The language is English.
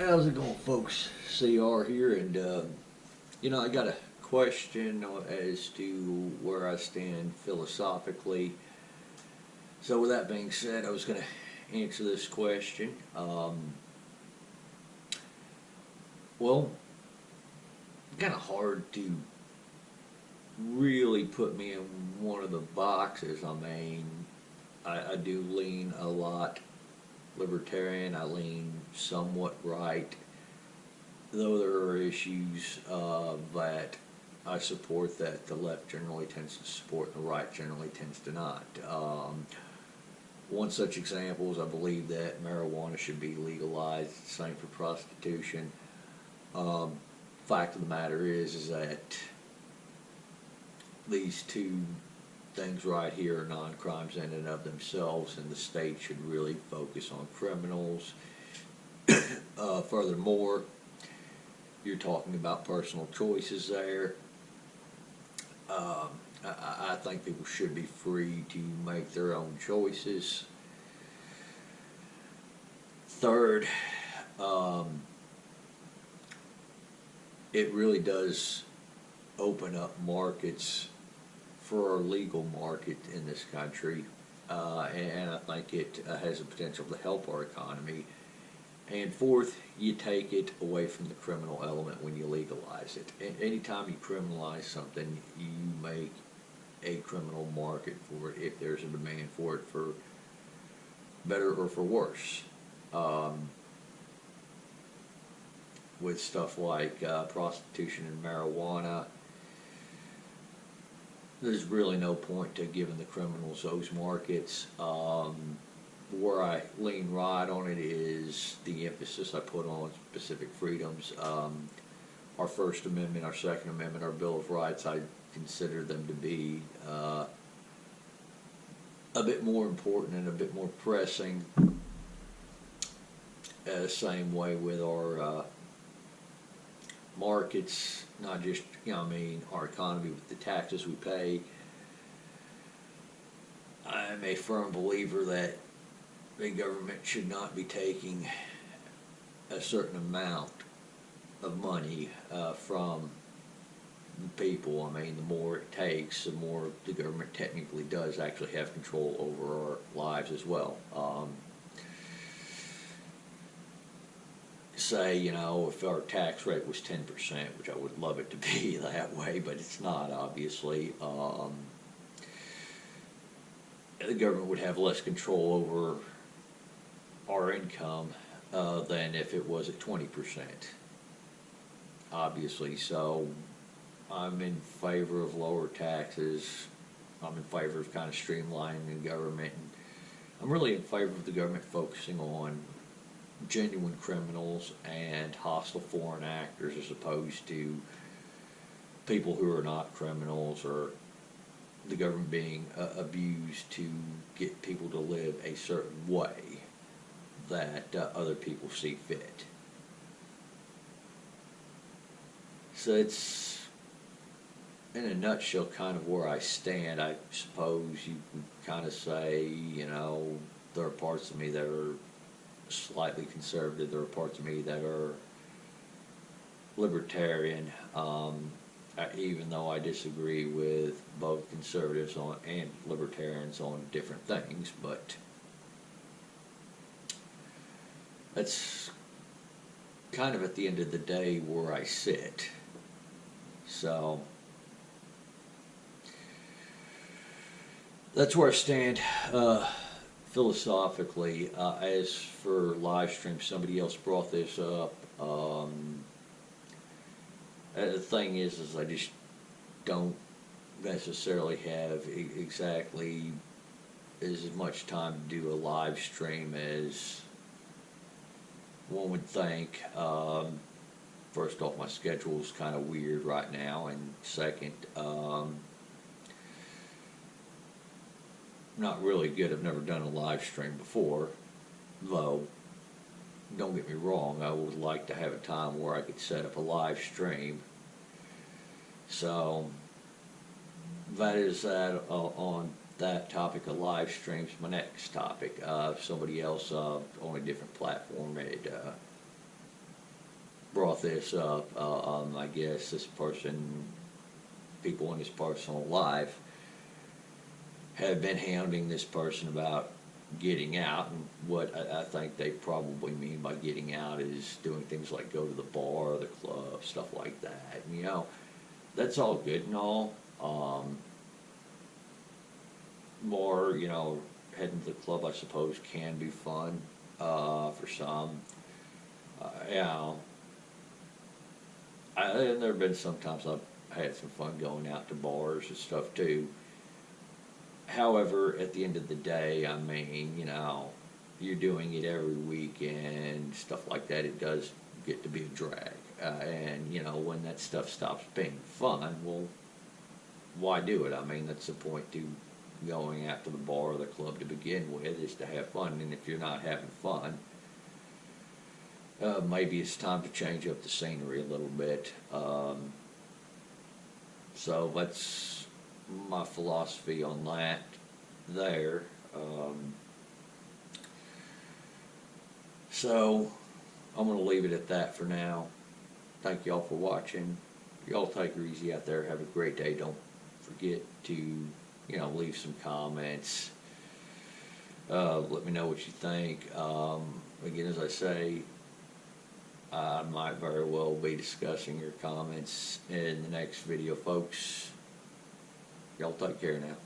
How's it going, folks? CR here, and I got a question as to where I stand philosophically. So, with that being said, I was going to answer this question. Well, kind of hard to really put me in one of the boxes. I mean, I do lean a lot libertarian. I lean somewhat right, though there are issues that I support that the left generally tends to support and the right generally tends to not. One such example is I believe that marijuana should be legalized, same for prostitution. Fact of the matter is that these two things right here are non-crimes in and of themselves, and the state should really focus on criminals. Furthermore, you're talking about personal choices there. I think people should be free to make their own choices. Third, it really does open up markets for our legal market in this country, and I think it has the potential to help our economy. And fourth, you take it away from the criminal element when you legalize it. Anytime you criminalize something, you make a criminal market for it if there's a demand for it, for better or for worse. With stuff like prostitution and marijuana, there's really no point to giving the criminals those markets. Where I lean right on it is the emphasis I put on specific freedoms. Our First Amendment, our Second Amendment, our Bill of Rights, I consider them to be a bit more important and a bit more pressing. Same way with our markets, not just, our economy with the taxes we pay. I'm a firm believer that the government should not be taking a certain amount of money from people. I mean, the more it takes, the more the government technically does actually have control over our lives as well. Say, if our tax rate was 10%, which I would love it to be that way, but it's not, obviously, the government would have less control over our income than if it was at 20%, obviously. So I'm in favor of lower taxes. I'm in favor of kind of streamlining the government. And I'm really in favor of the government focusing on genuine criminals and hostile foreign actors as opposed to people who are not criminals, or the government being abused to get people to live a certain way that other people see fit. So it's, in a nutshell, kind of where I stand. I suppose you could kind of say, there are parts of me that are slightly conservative. There are parts of me that are libertarian, even though I disagree with both conservatives and libertarians on different things. But that's kind of, at the end of the day, where I sit. So that's where I stand philosophically. As for live stream, somebody else brought this up. The thing is I just don't necessarily have exactly as much time to do a live stream as one would think. First off, my schedule is kind of weird right now, and second, not really good. I've never done a live stream before, though don't get me wrong, I would like to have a time where I could set up a live stream. So that is that on that topic of live streams. My next topic, somebody else on a different platform had brought this up. I guess people in his personal life have been hounding this person about getting out, and what I think they probably mean by getting out is doing things like go to the bar or the club, stuff like that. And, that's all good and all. More, heading to the club, I suppose, can be fun for some. And there have been some times I've had some fun going out to bars and stuff too. However, at the end of the day, I mean, you're doing it every weekend, stuff like that. It does get to be a drag. And, when that stuff stops being fun, well, why do it? I mean, that's the point to going out to the bar or the club to begin with, is to have fun. And if you're not having fun, maybe it's time to change up the scenery a little bit. So that's my philosophy on that there. So I'm going to leave it at that for now. Thank y'all for watching. Y'all take her easy out there. Have a great day. Don't forget to, leave some comments. Let me know what you think. Again, as I say, I might very well be discussing your comments in the next video, folks. Y'all take care now.